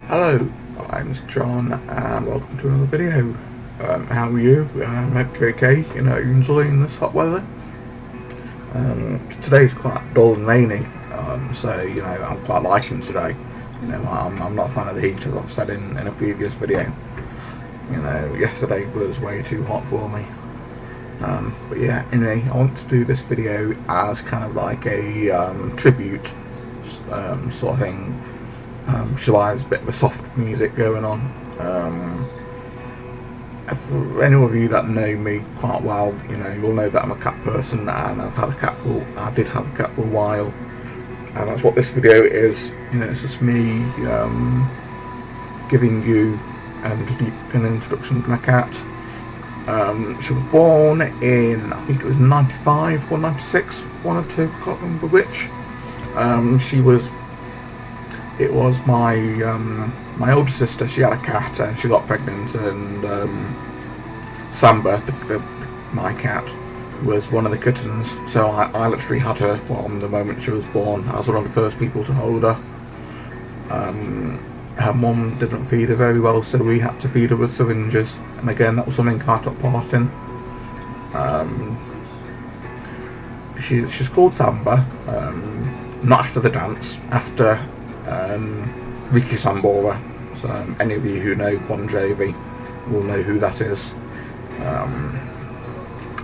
Hello, I'm John and welcome to another video. How are you? Hope you're okay, you're enjoying this hot weather. Today's quite dull and rainy, so I'm quite liking today. I'm not a fan of the heat, as I've said in a previous video. Yesterday was way too hot for me. But yeah, anyway, I want to do this video as kind of like a tribute sort of thing. Which is why there's a bit of a soft music going on. For any of you that know me quite well, you'll know that I'm a cat person, and I did have a cat for a while, and that's what this video is. It's just me giving you an introduction to my cat. She was born in, I think it was 95 or 96, one or two, I can't remember which. It was my older sister. She had a cat and she got pregnant, and Samba, my cat, was one of the kittens. So I literally had her from the moment she was born. I was one of the first people to hold her. Her mum didn't feed her very well, so we had to feed her with syringes, and again that was something I took part in. She's called Samba, not after the dance, after Ricky Sambora. So any of you who know Bon Jovi will know who that is.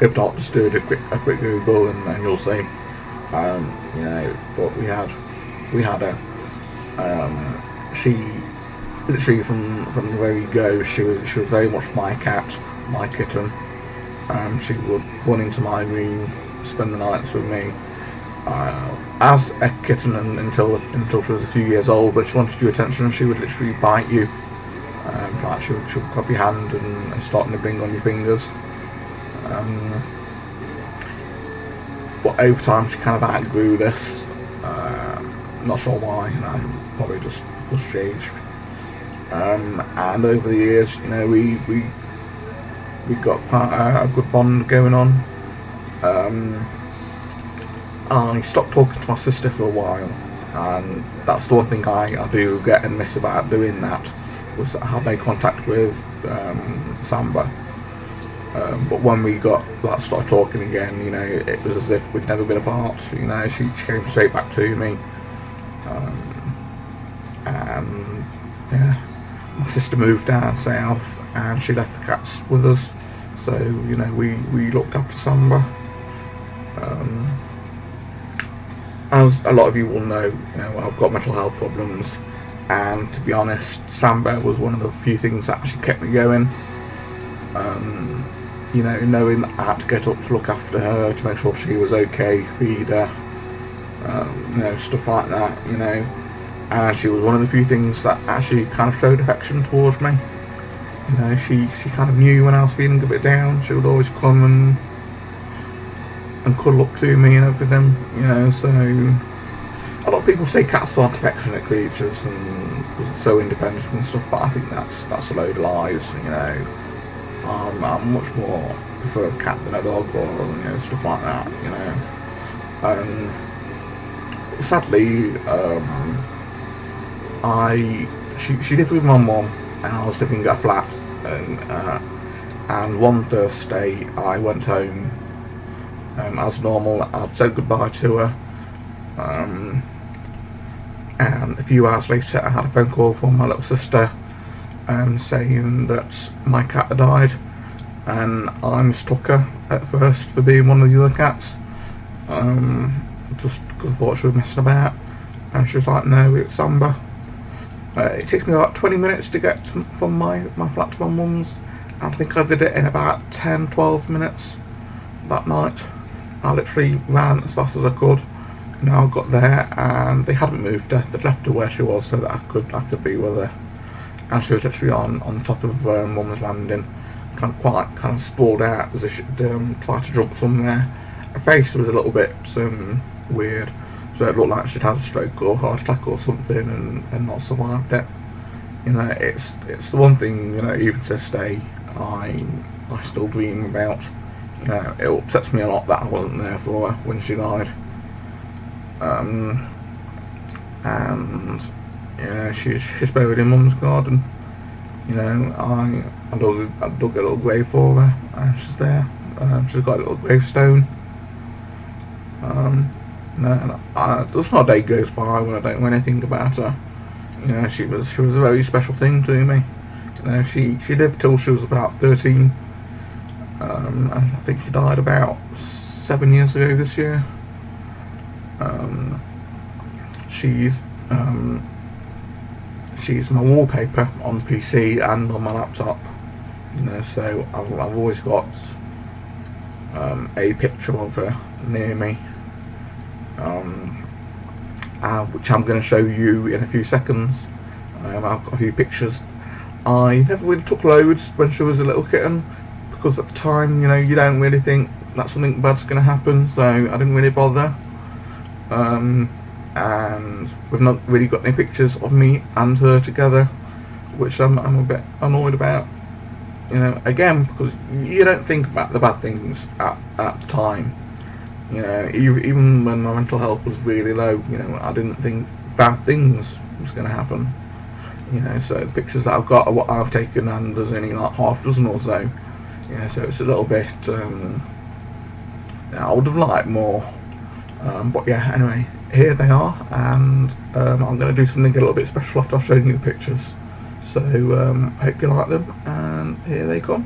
If not, just do a quick Google and you'll see. But we had her. She literally from the very go, she was very much my cat, my kitten. She would run into my room, spend the nights with me. As a kitten until she was a few years old, but she wanted your attention, she would literally bite you. She would grab your hand and start nibbling on your fingers. But over time she kind of outgrew this. Not sure why, probably just because she aged. And over the years, we got quite a good bond going on. I stopped talking to my sister for a while, and that's the one thing I do get and miss about doing that, was that I had no contact with Samba. But when we started talking again, it was as if we'd never been apart. She came straight back to me, and yeah, my sister moved down south and she left the cats with us, so we looked after Samba. As a lot of you will know, I've got mental health problems, and to be honest, Samba was one of the few things that actually kept me going. Knowing that I had to get up to look after her, to make sure she was okay, feed her, stuff like that, and she was one of the few things that actually kind of showed affection towards me. She kind of knew when I was feeling a bit down. She would always come and cuddle up to me and everything, so a lot of people say cats aren't affectionate creatures and because they're so independent and stuff, but I think that's a load of lies. I'm much more prefer a cat than a dog, or stuff like that. Sadly, she lived with my mum and I was living at a flat, and one Thursday I went home. As normal, I'd said goodbye to her, and a few hours later I had a phone call from my little sister saying that my cat had died, and I mistook her at first for being one of the other cats, just because I thought she was messing about, and she was like, no, it's Samba. It takes me about 20 minutes to get from my flat to my mum's, and I think I did it in about 10-12 minutes that night. I literally ran as fast as I could. I got there and they hadn't moved her. They'd left her where she was so that I could be with her. And she was literally on top of Mum's landing, kind of sprawled out as if she'd tried to jump somewhere. Her face was a little bit weird, so it looked like she'd had a stroke or heart attack or something and not survived it. It's the one thing, even to this day I still dream about. It upsets me a lot that I wasn't there for her when she died. And You know, she's buried in Mum's garden. You know, I dug a little grave for her, and she's there. She's got a little gravestone. No, there's not a day goes by when I don't know anything about her. You know, she was a very special thing to me. You know, she lived till she was about 13. And I think she died about 7 years ago this year. She's my wallpaper on the PC and on my laptop. You know, so I've always got a picture of her near me, which I'm going to show you in a few seconds. I've got a few pictures. I never really took loads when she was a little kitten, because at the time, you know, you don't really think that something bad's going to happen, so I didn't really bother. And we've not really got any pictures of me and her together, which I'm a bit annoyed about. You know, again, because you don't think about the bad things at the time. You know, even when my mental health was really low, you know, I didn't think bad things was going to happen. You know, so the pictures that I've got are what I've taken, and there's only like half a dozen or so. You know, so it's a little bit, I would have liked more. But yeah, anyway, here they are, and I'm going to do something a little bit special after I've shown you the pictures. So, hope you like them, and here they come.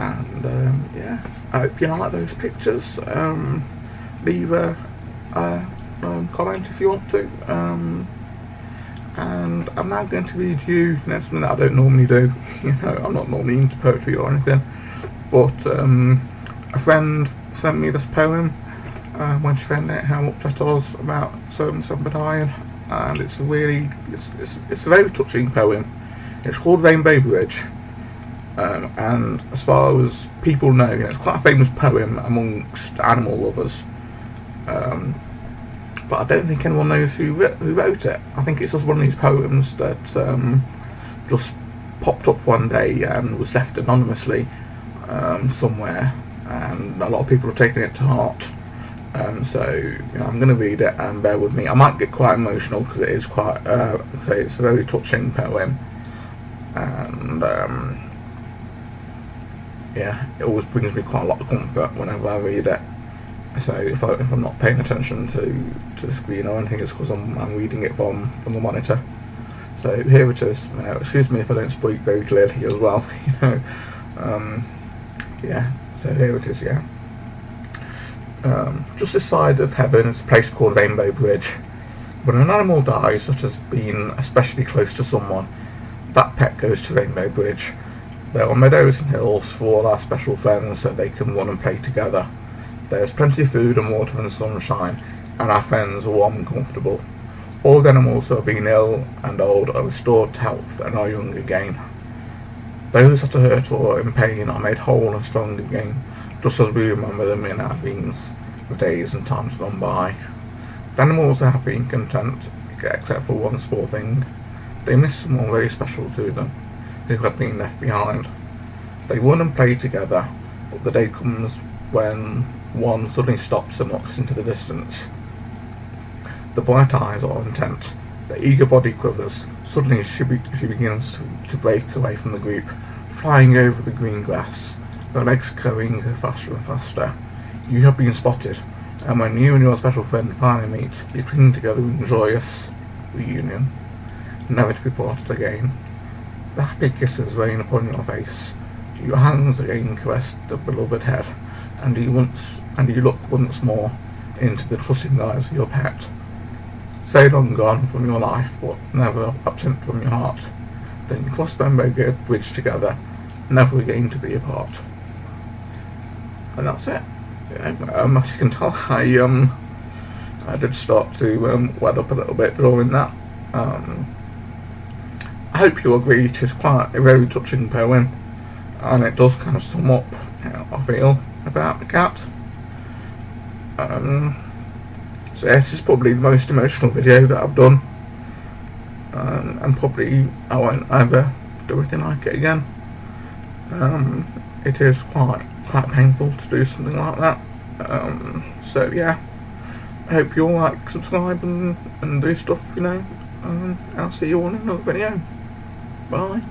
And yeah, I hope you like those pictures. Leave a comment if you want to. And I'm now going to read you something that I don't normally do. You know, I'm not normally into poetry or anything, but a friend sent me this poem when she found out how upset I was about Samba dying, and it's a very touching poem. It's called Rainbow Bridge. And as far as people know, you know, it's quite a famous poem amongst animal lovers. But I don't think anyone knows who wrote it. I think it's just one of these poems that just popped up one day and was left anonymously somewhere, and a lot of people have taken it to heart. So you know, I'm going to read it, and bear with me. I might get quite emotional because it is quite, it's a very touching poem, and yeah, it always brings me quite a lot of comfort whenever I read it. So if I'm not paying attention to the screen or anything, it's because I'm reading it from the monitor. So here it is. You know, excuse me if I don't speak very clearly as well. You know, yeah. So here it is. Yeah. Just this side of heaven is a place called Rainbow Bridge. When an animal dies that has been especially close to someone, that pet goes to Rainbow Bridge. There are meadows and hills for all our special friends so they can run and play together. There's plenty of food and water and sunshine, and our friends are warm and comfortable. All the animals who have been ill and old are restored to health and are young again. Those that are hurt or in pain are made whole and strong again, just as we remember them in our dreams of days and times gone by. The animals are happy and content, except for one small thing. They miss someone very special to them, who had been left behind. They run and play together, but the day comes when one suddenly stops and looks into the distance. The bright eyes are intent, the eager body quivers. Suddenly she begins to break away from the group, flying over the green grass, her legs carrying her faster and faster. You have been spotted, and when you and your special friend finally meet, you cling together in joyous reunion, never to be parted again. The happy kisses rain upon your face. Your hands again caress the beloved head, and you look once more into the trusting eyes of your pet. So long gone from your life, but never absent from your heart. then you cross Samba bridge together, never again to be apart. And that's it. Yeah, as you can tell, I did start to wet up a little bit during that. I hope you agree it is quite a very touching poem, and it does kind of sum up how I feel about the cat. So yeah, this is probably the most emotional video that I've done, and probably I won't ever do anything like it again. It is quite painful to do something like that. So yeah, I hope you all like, subscribe and do stuff, you know. I'll see you all in another video. Bye.